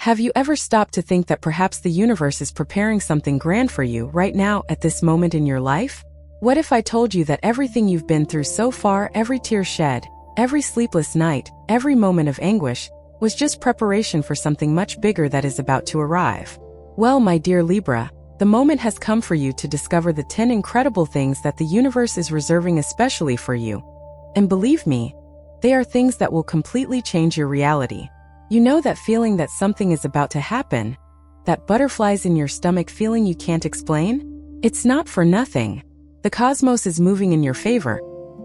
Have you ever stopped to think that perhaps the universe is preparing something grand for you right now at this moment in your life? What if I told you that everything you've been through so far, every tear shed, every sleepless night, every moment of anguish, was just preparation for something much bigger that is about to arrive? Well, my dear Libra, the moment has come for you to discover the 10 incredible things that the universe is reserving especially for you. And believe me, they are things that will completely change your reality. You know that feeling that something is about to happen? That butterflies in your stomach feeling you can't explain? It's not for nothing. The cosmos is moving in your favor.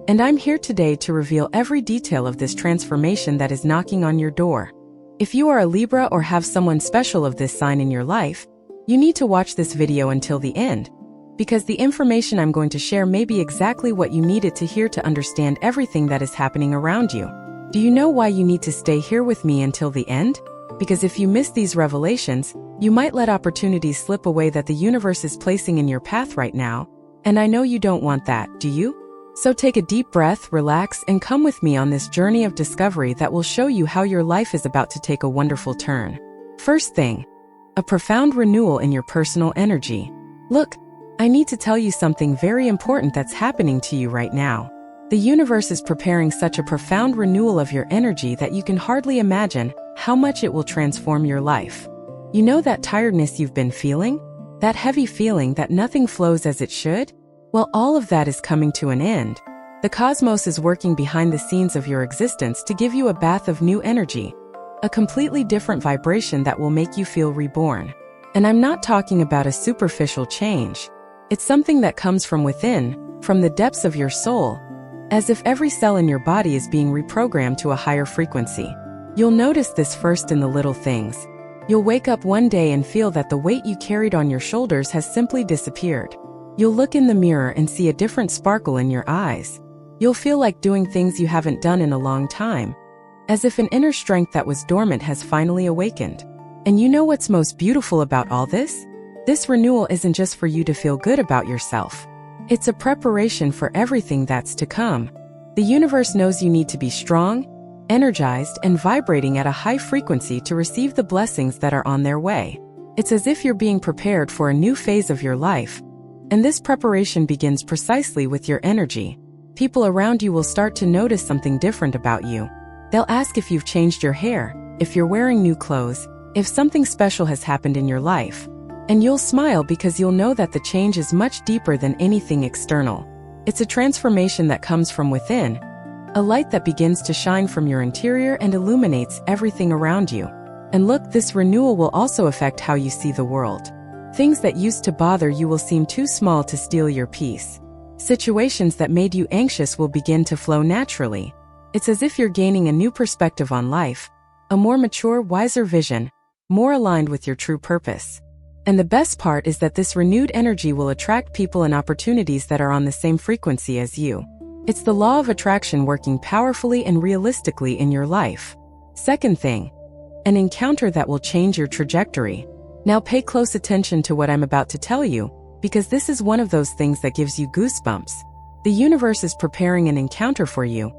And I'm here today to reveal every detail of this transformation that is knocking on your door. If you are a Libra or have someone special of this sign in your life, you need to watch this video until the end, because the information I'm going to share may be exactly what you needed to hear to understand everything that is happening around you. Do you know why you need to stay here with me until the end? Because if you miss these revelations, you might let opportunities slip away that the universe is placing in your path right now, and I know you don't want that, do you? So take a deep breath, relax, and come with me on this journey of discovery that will show you how your life is about to take a wonderful turn. First thing, a profound renewal in your personal energy. Look, I need to tell you something very important that's happening to you right now. The universe is preparing such a profound renewal of your energy that you can hardly imagine how much it will transform your life. You know that tiredness you've been feeling? That heavy feeling that nothing flows as it should? Well, all of that is coming to an end. The cosmos is working behind the scenes of your existence to give you a bath of new energy, a completely different vibration that will make you feel reborn. And I'm not talking about a superficial change. It's something that comes from within, from the depths of your soul, as if every cell in your body is being reprogrammed to a higher frequency. You'll notice this first in the little things. You'll wake up one day and feel that the weight you carried on your shoulders has simply disappeared. You'll look in the mirror and see a different sparkle in your eyes. You'll feel like doing things you haven't done in a long time, as if an inner strength that was dormant has finally awakened. And you know what's most beautiful about all this? This renewal isn't just for you to feel good about yourself. It's a preparation for everything that's to come. The universe knows you need to be strong, energized, and vibrating at a high frequency to receive the blessings that are on their way. It's as if you're being prepared for a new phase of your life. And this preparation begins precisely with your energy. People around you will start to notice something different about you. They'll ask if you've changed your hair, if you're wearing new clothes, if something special has happened in your life. And you'll smile because you'll know that the change is much deeper than anything external. It's a transformation that comes from within, a light that begins to shine from your interior and illuminates everything around you. And look, this renewal will also affect how you see the world. Things that used to bother you will seem too small to steal your peace. Situations that made you anxious will begin to flow naturally. It's as if you're gaining a new perspective on life, a more mature, wiser vision, more aligned with your true purpose. And the best part is that this renewed energy will attract people and opportunities that are on the same frequency as you. It's the law of attraction working powerfully and realistically in your life. Second thing, an encounter that will change your trajectory. Now pay close attention to what I'm about to tell you, because this is one of those things that gives you goosebumps. The universe is preparing an encounter for you.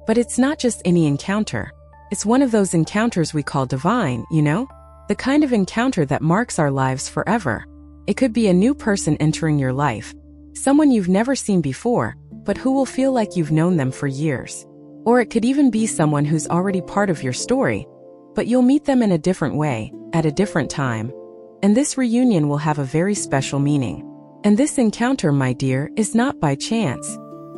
But it's not just any encounter. It's one of those encounters we call divine, you know? The kind of encounter that marks our lives forever. It could be a new person entering your life, someone you've never seen before, but who will feel like you've known them for years. Or it could even be someone who's already part of your story, but you'll meet them in a different way, at a different time. And this reunion will have a very special meaning. And this encounter, my dear, is not by chance.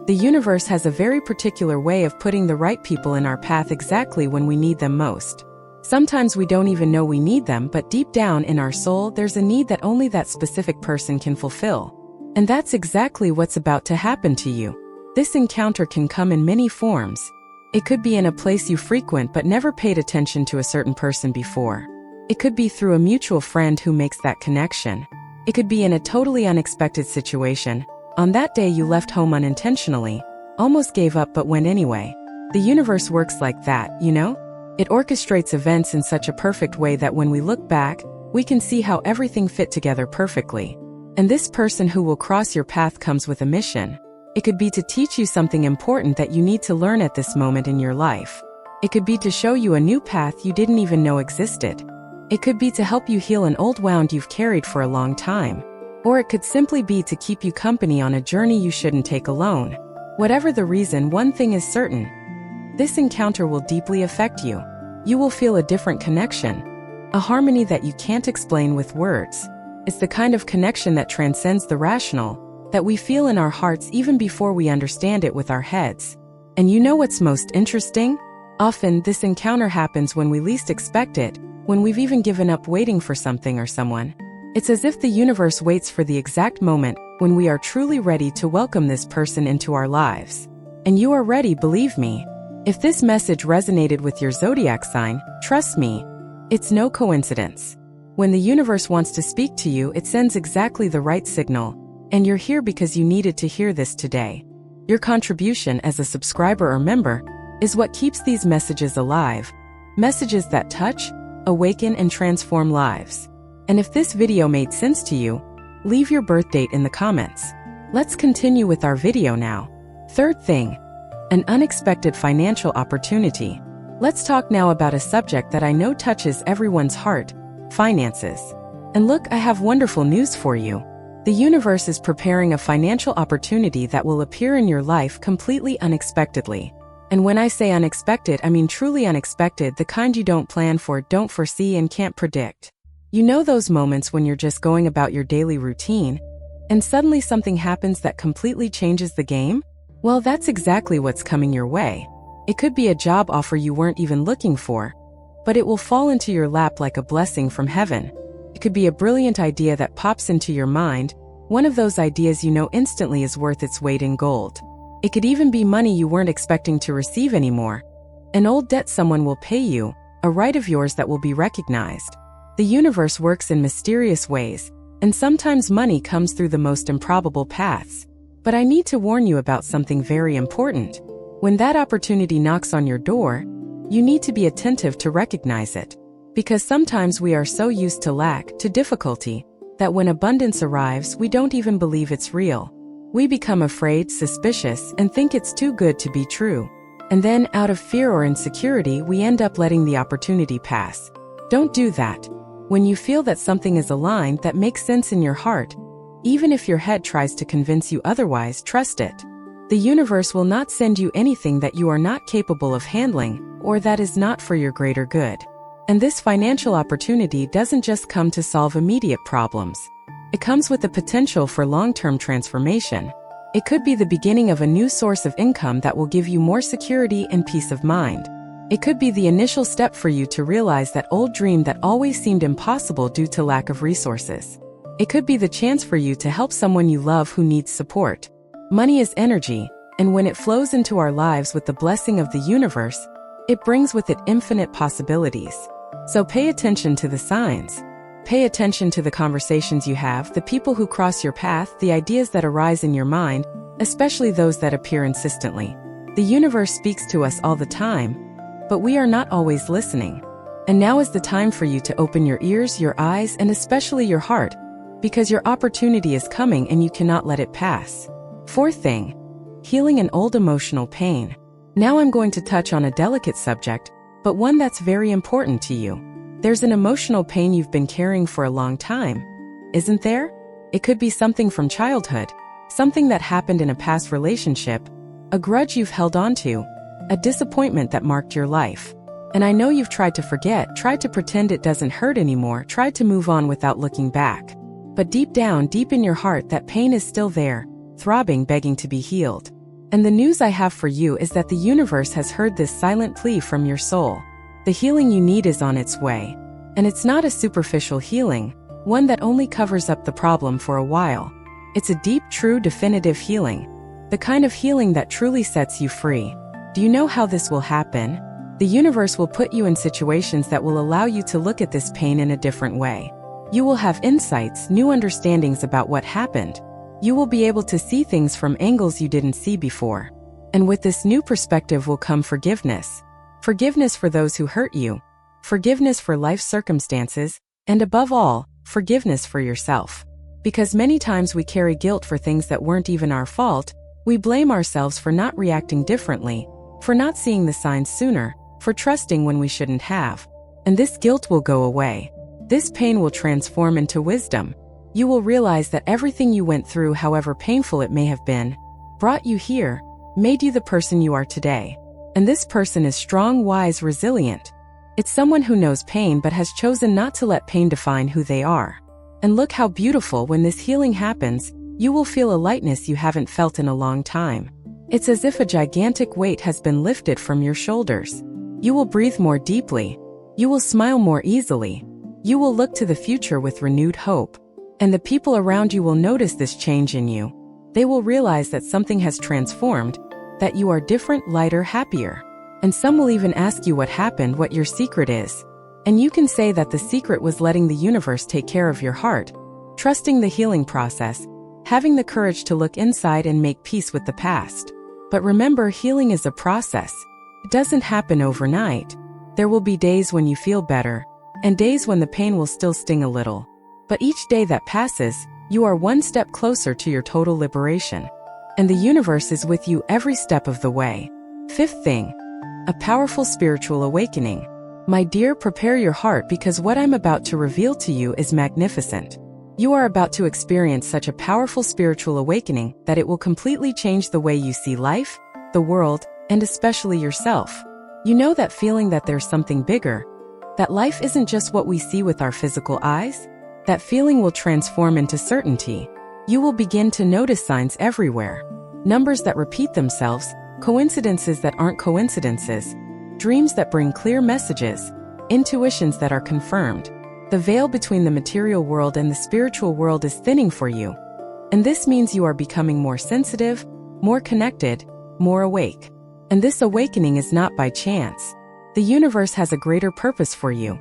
The universe has a very particular way of putting the right people in our path exactly when we need them most. Sometimes we don't even know we need them, but deep down in our soul, there's a need that only that specific person can fulfill. And that's exactly what's about to happen to you. This encounter can come in many forms. It could be in a place you frequent but never paid attention to a certain person before. It could be through a mutual friend who makes that connection. It could be in a totally unexpected situation. On that day you left home unintentionally, almost gave up but went anyway. The universe works like that, you know? It orchestrates events in such a perfect way that when we look back, we can see how everything fit together perfectly. And this person who will cross your path comes with a mission. It could be to teach you something important that you need to learn at this moment in your life. It could be to show you a new path you didn't even know existed. It could be to help you heal an old wound you've carried for a long time. Or it could simply be to keep you company on a journey you shouldn't take alone. Whatever the reason, one thing is certain. This encounter will deeply affect you. You will feel a different connection. A harmony that you can't explain with words. It's the kind of connection that transcends the rational, that we feel in our hearts even before we understand it with our heads. And you know what's most interesting? Often, this encounter happens when we least expect it, when we've even given up waiting for something or someone. It's as if the universe waits for the exact moment when we are truly ready to welcome this person into our lives. And you are ready, believe me. If this message resonated with your zodiac sign, trust me, it's no coincidence. When the universe wants to speak to you, it sends exactly the right signal, and you're here because you needed to hear this today. Your contribution as a subscriber or member is what keeps these messages alive. Messages that touch, awaken, and transform lives. And if this video made sense to you, leave your birth date in the comments. Let's continue with our video now. Third thing, an unexpected financial opportunity. Let's talk now about a subject that I know touches everyone's heart, finances. And look, I have wonderful news for you. The universe is preparing a financial opportunity that will appear in your life completely unexpectedly. And when I say unexpected, I mean truly unexpected, the kind you don't plan for, don't foresee, and can't predict. You know those moments when you're just going about your daily routine, and suddenly something happens that completely changes the game? Well, that's exactly what's coming your way. It could be a job offer you weren't even looking for, but it will fall into your lap like a blessing from heaven. It could be a brilliant idea that pops into your mind, one of those ideas you know instantly is worth its weight in gold. It could even be money you weren't expecting to receive anymore. An old debt someone will pay you, a right of yours that will be recognized. The universe works in mysterious ways, and sometimes money comes through the most improbable paths. But I need to warn you about something very important. When that opportunity knocks on your door, you need to be attentive to recognize it. Because sometimes we are so used to lack, to difficulty, that when abundance arrives, we don't even believe it's real. We become afraid, suspicious, and think it's too good to be true. And then, out of fear or insecurity, we end up letting the opportunity pass. Don't do that. When you feel that something is aligned that makes sense in your heart, even if your head tries to convince you otherwise, trust it. The universe will not send you anything that you are not capable of handling, or that is not for your greater good. And this financial opportunity doesn't just come to solve immediate problems. It comes with the potential for long-term transformation. It could be the beginning of a new source of income that will give you more security and peace of mind. It could be the initial step for you to realize that old dream that always seemed impossible due to lack of resources. It could be the chance for you to help someone you love who needs support. Money is energy, and when it flows into our lives with the blessing of the universe, it brings with it infinite possibilities. So pay attention to the signs. Pay attention to the conversations you have, the people who cross your path, the ideas that arise in your mind, especially those that appear insistently. The universe speaks to us all the time, but we are not always listening. And now is the time for you to open your ears, your eyes, and especially your heart, because your opportunity is coming and you cannot let it pass. Fourth thing, healing an old emotional pain. Now I'm going to touch on a delicate subject, but one that's very important to you. There's an emotional pain you've been carrying for a long time, isn't there? It could be something from childhood, something that happened in a past relationship, a grudge you've held onto, a disappointment that marked your life. And I know you've tried to forget, tried to pretend it doesn't hurt anymore, tried to move on without looking back. But deep down, deep in your heart, that pain is still there, throbbing, begging to be healed. And the news I have for you is that the universe has heard this silent plea from your soul. The healing you need is on its way. And it's not a superficial healing, one that only covers up the problem for a while. It's a deep, true, definitive healing. The kind of healing that truly sets you free. Do you know how this will happen? The universe will put you in situations that will allow you to look at this pain in a different way. You will have insights, new understandings about what happened. You will be able to see things from angles you didn't see before. And with this new perspective will come forgiveness. Forgiveness for those who hurt you. Forgiveness for life circumstances. And above all, forgiveness for yourself. Because many times we carry guilt for things that weren't even our fault. We blame ourselves for not reacting differently, for not seeing the signs sooner, for trusting when we shouldn't have. And this guilt will go away. This pain will transform into wisdom. You will realize that everything you went through, however painful it may have been, brought you here, made you the person you are today. And this person is strong, wise, resilient. It's someone who knows pain but has chosen not to let pain define who they are. And look how beautiful when this healing happens, you will feel a lightness you haven't felt in a long time. It's as if a gigantic weight has been lifted from your shoulders. You will breathe more deeply. You will smile more easily. You will look to the future with renewed hope. And the people around you will notice this change in you. They will realize that something has transformed, that you are different, lighter, happier. And some will even ask you what happened, what your secret is. And you can say that the secret was letting the universe take care of your heart, trusting the healing process, having the courage to look inside and make peace with the past. But remember, healing is a process. It doesn't happen overnight. There will be days when you feel better, and days when the pain will still sting a little. But each day that passes, you are one step closer to your total liberation. And the universe is with you every step of the way. Fifth thing, a powerful spiritual awakening. My dear, prepare your heart because what I'm about to reveal to you is magnificent. You are about to experience such a powerful spiritual awakening that it will completely change the way you see life, the world, and especially yourself. You know that feeling that there's something bigger, that life isn't just what we see with our physical eyes? That feeling will transform into certainty. You will begin to notice signs everywhere. Numbers that repeat themselves, coincidences that aren't coincidences, dreams that bring clear messages, intuitions that are confirmed. The veil between the material world and the spiritual world is thinning for you. And this means you are becoming more sensitive, more connected, more awake. And this awakening is not by chance. The universe has a greater purpose for you,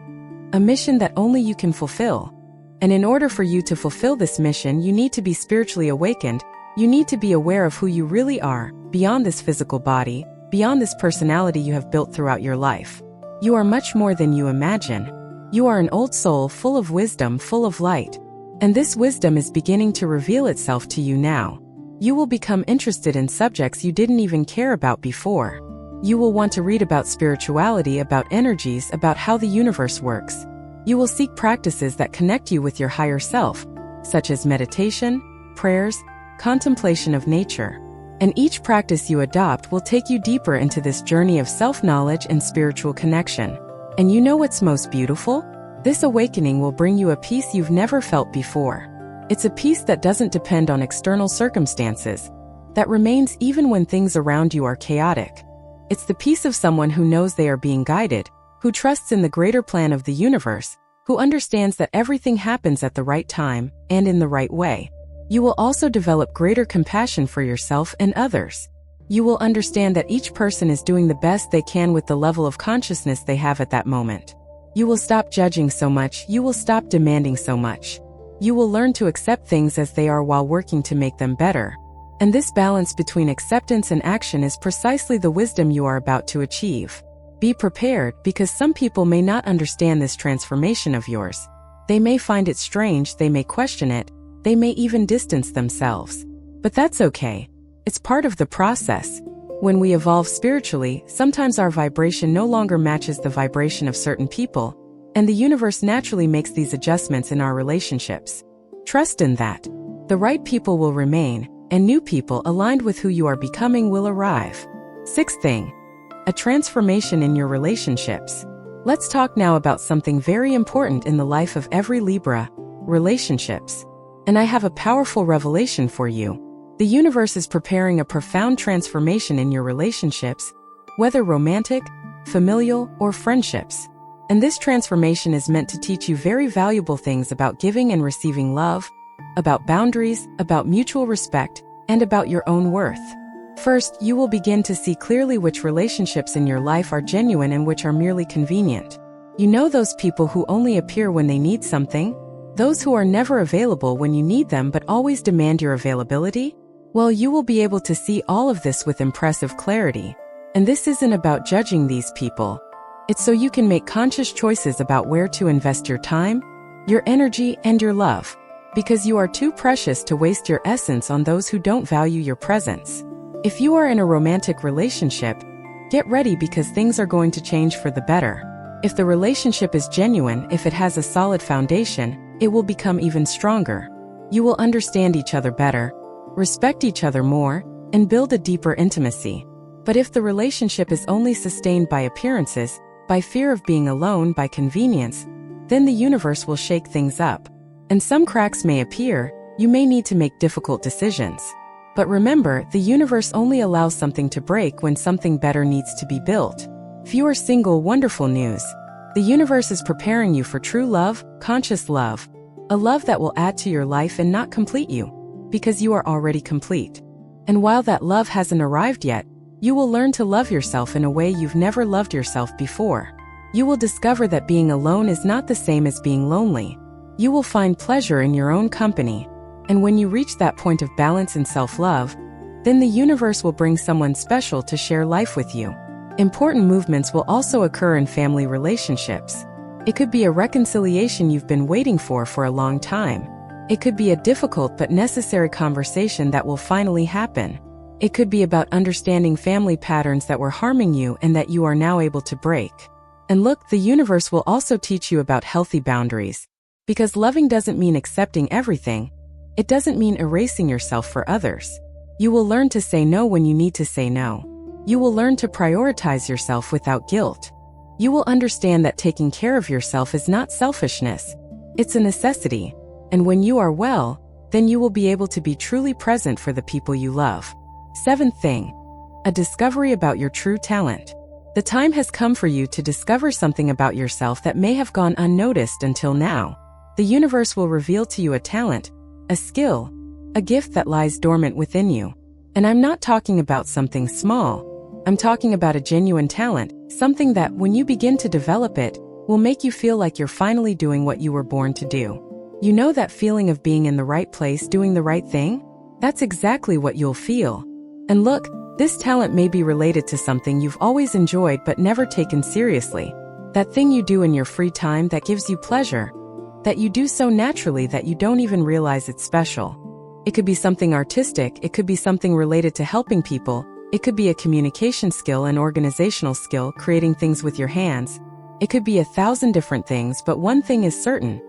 a mission that only you can fulfill. And in order for you to fulfill this mission, you need to be spiritually awakened. You need to be aware of who you really are, beyond this physical body, beyond this personality you have built throughout your life. You are much more than you imagine. You are an old soul full of wisdom, full of light. And this wisdom is beginning to reveal itself to you now. You will become interested in subjects you didn't even care about before. You will want to read about spirituality, about energies, about how the universe works. You will seek practices that connect you with your higher self, such as meditation, prayers, contemplation of nature. And each practice you adopt will take you deeper into this journey of self-knowledge and spiritual connection. And you know what's most beautiful? This awakening will bring you a peace you've never felt before. It's a peace that doesn't depend on external circumstances, that remains even when things around you are chaotic. It's the peace of someone who knows they are being guided, who trusts in the greater plan of the universe, who understands that everything happens at the right time and in the right way. You will also develop greater compassion for yourself and others. You will understand that each person is doing the best they can with the level of consciousness they have at that moment. You will stop judging so much, you will stop demanding so much. You will learn to accept things as they are while working to make them better. And this balance between acceptance and action is precisely the wisdom you are about to achieve. Be prepared, because some people may not understand this transformation of yours. They may find it strange, they may question it, they may even distance themselves. But that's okay. It's part of the process. When we evolve spiritually, sometimes our vibration no longer matches the vibration of certain people, and the universe naturally makes these adjustments in our relationships. Trust in that. The right people will remain, and new people aligned with who you are becoming will arrive. Sixth thing, a transformation in your relationships. Let's talk now about something very important in the life of every Libra, relationships. And I have a powerful revelation for you. The universe is preparing a profound transformation in your relationships, whether romantic, familial, or friendships. And this transformation is meant to teach you very valuable things about giving and receiving love, about boundaries, about mutual respect, and about your own worth. First, you will begin to see clearly which relationships in your life are genuine and which are merely convenient. You know those people who only appear when they need something? Those who are never available when you need them but always demand your availability? Well, you will be able to see all of this with impressive clarity. And this isn't about judging these people. It's so you can make conscious choices about where to invest your time, your energy, and your love. Because you are too precious to waste your essence on those who don't value your presence. If you are in a romantic relationship, get ready because things are going to change for the better. If the relationship is genuine, if it has a solid foundation, it will become even stronger. You will understand each other better, respect each other more, and build a deeper intimacy. But if the relationship is only sustained by appearances, by fear of being alone, by convenience, then the universe will shake things up. And some cracks may appear. You may need to make difficult decisions. But remember, the universe only allows something to break when something better needs to be built. If you are single, wonderful news. The universe is preparing you for true love, conscious love. A love that will add to your life and not complete you, because you are already complete. And while that love hasn't arrived yet, you will learn to love yourself in a way you've never loved yourself before. You will discover that being alone is not the same as being lonely. You will find pleasure in your own company. And when you reach that point of balance and self-love, then the universe will bring someone special to share life with you. Important movements will also occur in family relationships. It could be a reconciliation you've been waiting for a long time. It could be a difficult but necessary conversation that will finally happen. It could be about understanding family patterns that were harming you and that you are now able to break. And look, the universe will also teach you about healthy boundaries. Because loving doesn't mean accepting everything. It doesn't mean erasing yourself for others. You will learn to say no when you need to say no. You will learn to prioritize yourself without guilt. You will understand that taking care of yourself is not selfishness. It's a necessity. And when you are well, then you will be able to be truly present for the people you love. Seventh thing, a discovery about your true talent. The time has come for you to discover something about yourself that may have gone unnoticed until now. The universe will reveal to you a talent, a skill, a gift that lies dormant within you. And I'm not talking about something small. I'm talking about a genuine talent, something that, when you begin to develop it, will make you feel like you're finally doing what you were born to do. You know that feeling of being in the right place, doing the right thing? That's exactly what you'll feel. And look, this talent may be related to something you've always enjoyed but never taken seriously. That thing you do in your free time that gives you pleasure. That you do so naturally that you don't even realize it's special. It could be something artistic, it could be something related to helping people, it could be a communication skill, an organizational skill, creating things with your hands. It could be 1,000 different things, but one thing is certain.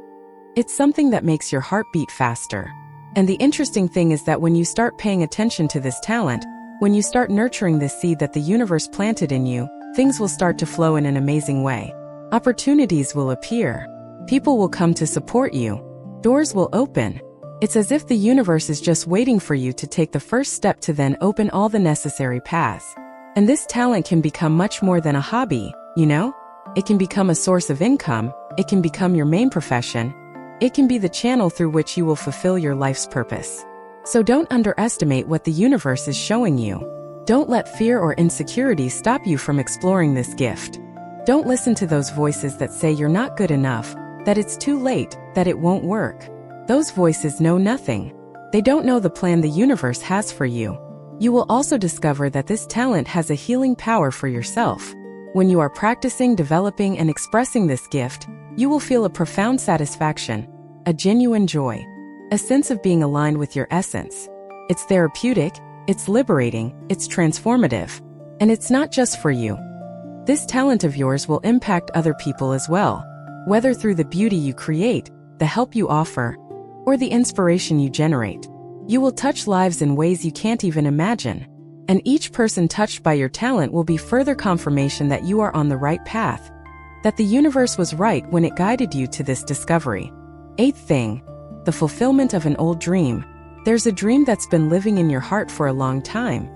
It's something that makes your heart beat faster. And the interesting thing is that when you start paying attention to this talent, when you start nurturing this seed that the universe planted in you, things will start to flow in an amazing way. Opportunities will appear. People will come to support you. Doors will open. It's as if the universe is just waiting for you to take the first step to then open all the necessary paths. And this talent can become much more than a hobby, you know? It can become a source of income. It can become your main profession. It can be the channel through which you will fulfill your life's purpose. So don't underestimate what the universe is showing you. Don't let fear or insecurity stop you from exploring this gift. Don't listen to those voices that say you're not good enough, that it's too late, that it won't work. Those voices know nothing. They don't know the plan the universe has for you. You will also discover that this talent has a healing power for yourself. When you are practicing, developing, and expressing this gift, you will feel a profound satisfaction, a genuine joy, a sense of being aligned with your essence. It's therapeutic, it's liberating, it's transformative. And it's not just for you. This talent of yours will impact other people as well, whether through the beauty you create, the help you offer, or the inspiration you generate. You will touch lives in ways you can't even imagine. And each person touched by your talent will be further confirmation that you are on the right path, that the universe was right when it guided you to this discovery. Eighth thing, the fulfillment of an old dream. There's a dream that's been living in your heart for a long time,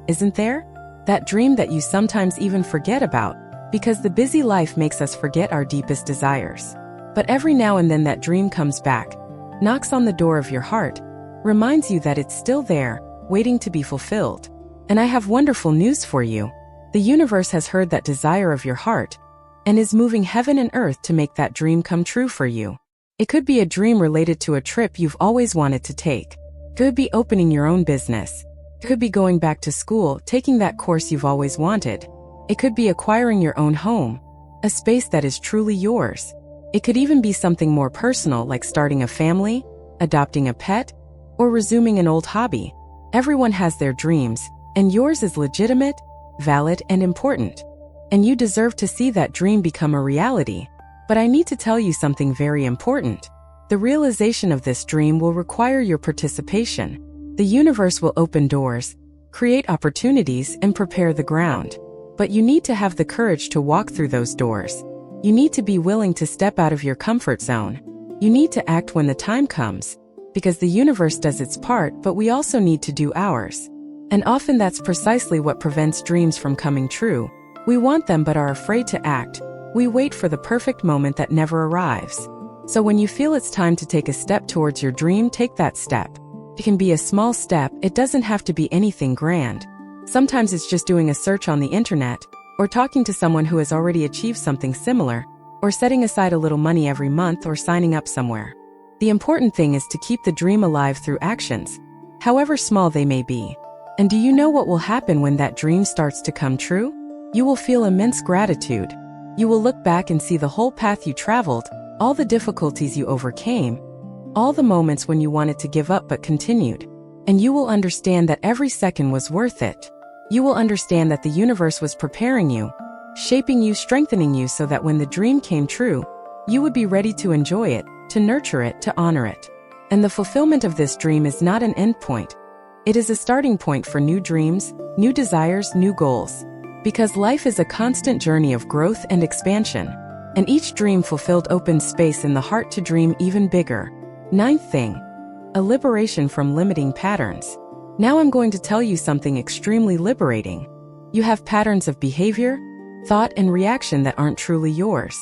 isn't there? That dream that you sometimes even forget about, because the busy life makes us forget our deepest desires. But every now and then that dream comes back, knocks on the door of your heart, reminds you that it's still there, waiting to be fulfilled. And I have wonderful news for you. The universe has heard that desire of your heart, and is moving heaven and earth to make that dream come true for you. It could be a dream related to a trip you've always wanted to take. It could be opening your own business. It could be going back to school, taking that course you've always wanted. It could be acquiring your own home, a space that is truly yours. It could even be something more personal, like starting a family, adopting a pet, or resuming an old hobby. Everyone has their dreams, and yours is legitimate, valid, and important. and you deserve to see that dream become a reality. But I need to tell you something very important. The realization of this dream will require your participation. The universe will open doors, create opportunities, and prepare the ground. But you need to have the courage to walk through those doors. You need to be willing to step out of your comfort zone. You need to act when the time comes, because the universe does its part, but we also need to do ours. And often that's precisely what prevents dreams from coming true. We want them but are afraid to act. We wait for the perfect moment that never arrives. So when you feel it's time to take a step towards your dream, take that step. It can be a small step, it doesn't have to be anything grand. Sometimes it's just doing a search on the internet, or talking to someone who has already achieved something similar, or setting aside a little money every month, or signing up somewhere. The important thing is to keep the dream alive through actions, however small they may be. And do you know what will happen when that dream starts to come true? You will feel immense gratitude. You will look back and see the whole path you traveled, all the difficulties you overcame, all the moments when you wanted to give up but continued. And you will understand that every second was worth it. You will understand that the universe was preparing you, shaping you, strengthening you so that when the dream came true, you would be ready to enjoy it, to nurture it, to honor it. And the fulfillment of this dream is not an end point. It is a starting point for new dreams, new desires, new goals. Because life is a constant journey of growth and expansion. And each dream fulfilled opens space in the heart to dream even bigger. Ninth thing. A liberation from limiting patterns. Now I'm going to tell you something extremely liberating. You have patterns of behavior, thought, and reaction that aren't truly yours.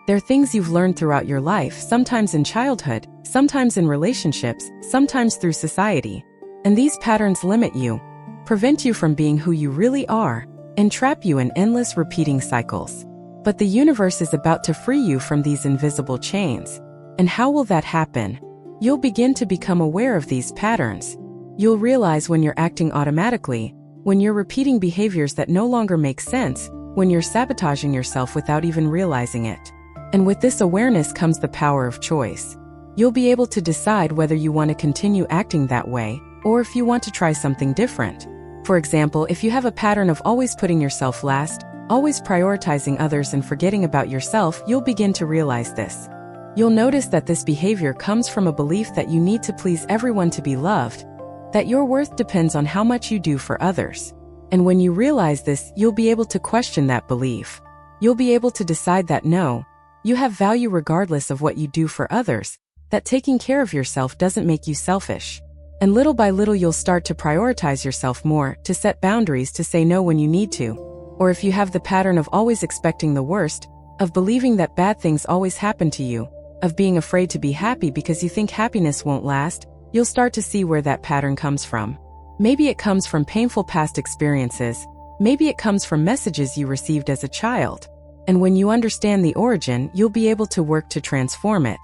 They're things you've learned throughout your life, sometimes in childhood, sometimes in relationships, sometimes through society. And these patterns limit you, prevent you from being who you really are, and trap you in endless repeating cycles. But the universe is about to free you from these invisible chains. And how will that happen? You'll begin to become aware of these patterns. You'll realize when you're acting automatically, when you're repeating behaviors that no longer make sense, when you're sabotaging yourself without even realizing it. And with this awareness comes the power of choice. You'll be able to decide whether you want to continue acting that way, or if you want to try something different. For example, if you have a pattern of always putting yourself last, always prioritizing others and forgetting about yourself, you'll begin to realize this. You'll notice that this behavior comes from a belief that you need to please everyone to be loved, that your worth depends on how much you do for others. And when you realize this, you'll be able to question that belief. You'll be able to decide that no, you have value regardless of what you do for others, that taking care of yourself doesn't make you selfish. And little by little you'll start to prioritize yourself more, to set boundaries, to say no when you need to. Or if you have the pattern of always expecting the worst, of believing that bad things always happen to you, of being afraid to be happy because you think happiness won't last, you'll start to see where that pattern comes from. Maybe it comes from painful past experiences. Maybe it comes from messages you received as a child. And when you understand the origin, you'll be able to work to transform it.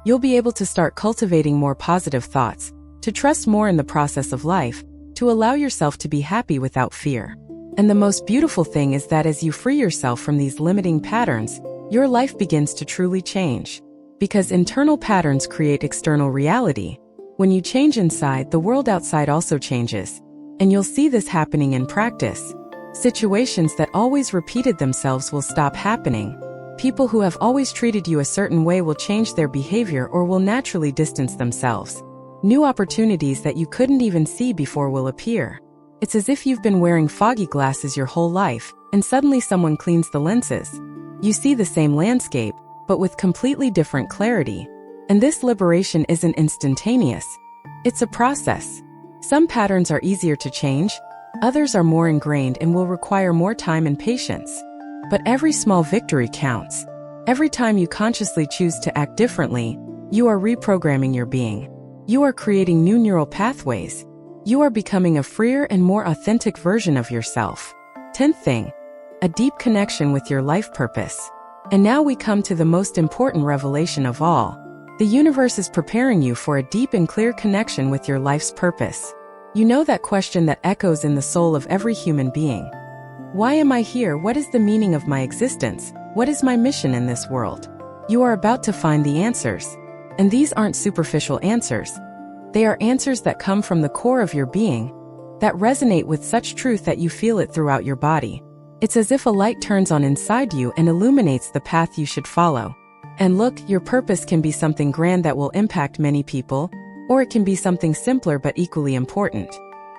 You'll be able to start cultivating more positive thoughts, to trust more in the process of life, to allow yourself to be happy without fear. And the most beautiful thing is that as you free yourself from these limiting patterns, your life begins to truly change. Because internal patterns create external reality. When you change inside, the world outside also changes. And you'll see this happening in practice. Situations that always repeated themselves will stop happening. People who have always treated you a certain way will change their behavior or will naturally distance themselves. New opportunities that you couldn't even see before will appear. It's as if you've been wearing foggy glasses your whole life, and suddenly someone cleans the lenses. You see the same landscape, but with completely different clarity. And this liberation isn't instantaneous. It's a process. Some patterns are easier to change, others are more ingrained and will require more time and patience. But every small victory counts. Every time you consciously choose to act differently, you are reprogramming your being. You are creating new neural pathways. You are becoming a freer and more authentic version of yourself. 10th thing, a deep connection with your life purpose. And now we come to the most important revelation of all. The universe is preparing you for a deep and clear connection with your life's purpose. You know that question that echoes in the soul of every human being. Why am I here? What is the meaning of my existence? What is my mission in this world? You are about to find the answers. And these aren't superficial answers. They are answers that come from the core of your being, that resonate with such truth that you feel it throughout your body. It's as if a light turns on inside you and illuminates the path you should follow. And look, your purpose can be something grand that will impact many people, or it can be something simpler but equally important.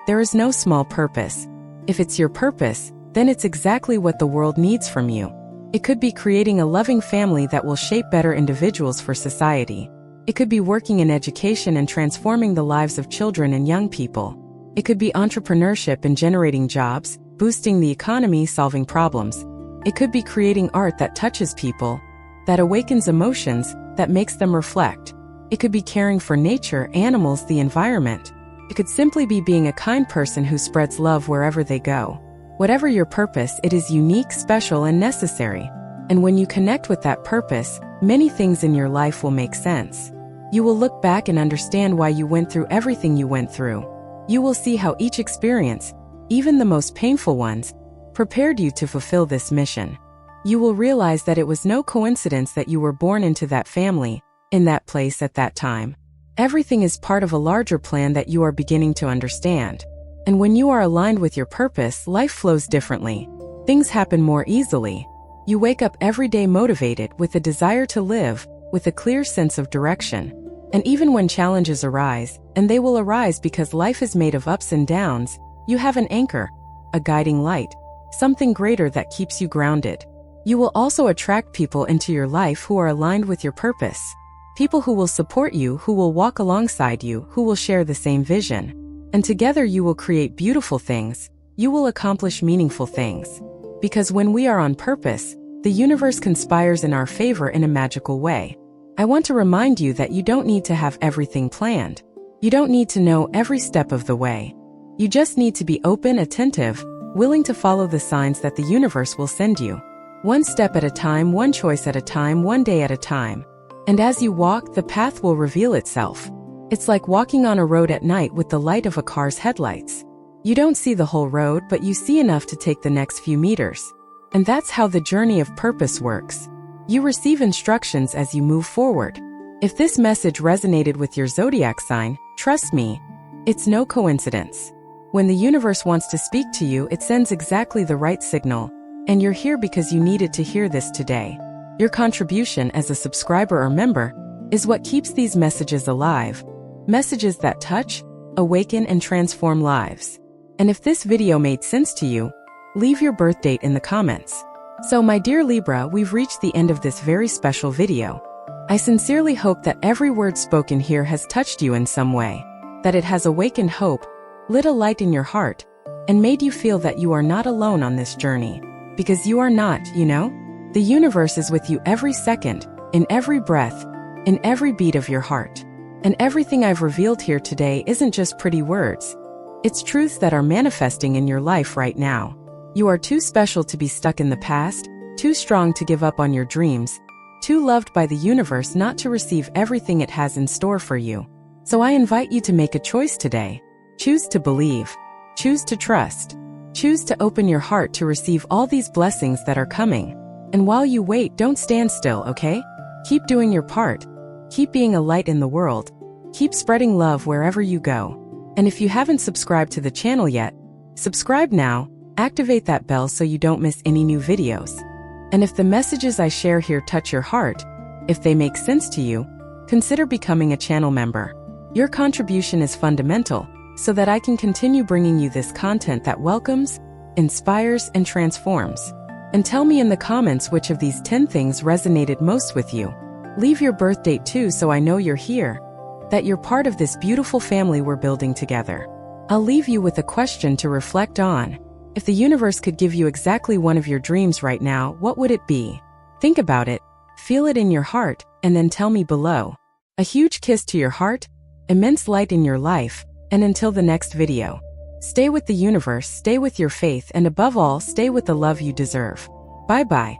There is no small purpose. If it's your purpose, then it's exactly what the world needs from you. It could be creating a loving family that will shape better individuals for society. It could be working in education and transforming the lives of children and young people. It could be entrepreneurship and generating jobs, boosting the economy, solving problems. It could be creating art that touches people, that awakens emotions, that makes them reflect. It could be caring for nature, animals, the environment. It could simply be being a kind person who spreads love wherever they go. Whatever your purpose, it is unique, special, and necessary. And when you connect with that purpose, many things in your life will make sense. You will look back and understand why you went through everything you went through. You will see how each experience, even the most painful ones, prepared you to fulfill this mission. You will realize that it was no coincidence that you were born into that family, in that place at that time. Everything is part of a larger plan that you are beginning to understand. And when you are aligned with your purpose, life flows differently. Things happen more easily. You wake up every day motivated, with a desire to live, with a clear sense of direction. And even when challenges arise, and they will arise because life is made of ups and downs, you have an anchor, a guiding light, something greater that keeps you grounded. You will also attract people into your life who are aligned with your purpose. People who will support you, who will walk alongside you, who will share the same vision. And together you will create beautiful things. You will accomplish meaningful things. Because when we are on purpose, the universe conspires in our favor in a magical way. I want to remind you that you don't need to have everything planned. You don't need to know every step of the way. You just need to be open, attentive, willing to follow the signs that the universe will send you. One step at a time, one choice at a time, one day at a time. And as you walk, the path will reveal itself. It's like walking on a road at night with the light of a car's headlights. You don't see the whole road, but you see enough to take the next few meters. And that's how the journey of purpose works. You receive instructions as you move forward. If this message resonated with your zodiac sign, trust me, it's no coincidence. When the universe wants to speak to you, it sends exactly the right signal. And you're here because you needed to hear this today. Your contribution as a subscriber or member is what keeps these messages alive. Messages that touch, awaken, and transform lives. And if this video made sense to you, leave your birth date in the comments. So my dear Libra, we've reached the end of this very special video. I sincerely hope that every word spoken here has touched you in some way, that it has awakened hope, lit a light in your heart, and made you feel that you are not alone on this journey. Because you are not, you know? The universe is with you every second, in every breath, in every beat of your heart. And everything I've revealed here today isn't just pretty words. It's truths that are manifesting in your life right now. You are too special to be stuck in the past, too strong to give up on your dreams, too loved by the universe not to receive everything it has in store for you. So I invite you to make a choice today. Choose to believe. Choose to trust. Choose to open your heart to receive all these blessings that are coming. And while you wait, don't stand still, okay? Keep doing your part. Keep being a light in the world. Keep spreading love wherever you go. And if you haven't subscribed to the channel yet, subscribe now, activate that bell so you don't miss any new videos. And if the messages I share here touch your heart, if they make sense to you, consider becoming a channel member. Your contribution is fundamental, so that I can continue bringing you this content that welcomes, inspires, and transforms. And tell me in the comments which of these 10 things resonated most with you. Leave your birth date too so I know you're here, that you're part of this beautiful family we're building together. I'll leave you with a question to reflect on. If the universe could give you exactly one of your dreams right now, what would it be? Think about it, feel it in your heart, and then tell me below. A huge kiss to your heart, immense light in your life, and until the next video. Stay with the universe, stay with your faith, and above all, stay with the love you deserve. Bye-bye.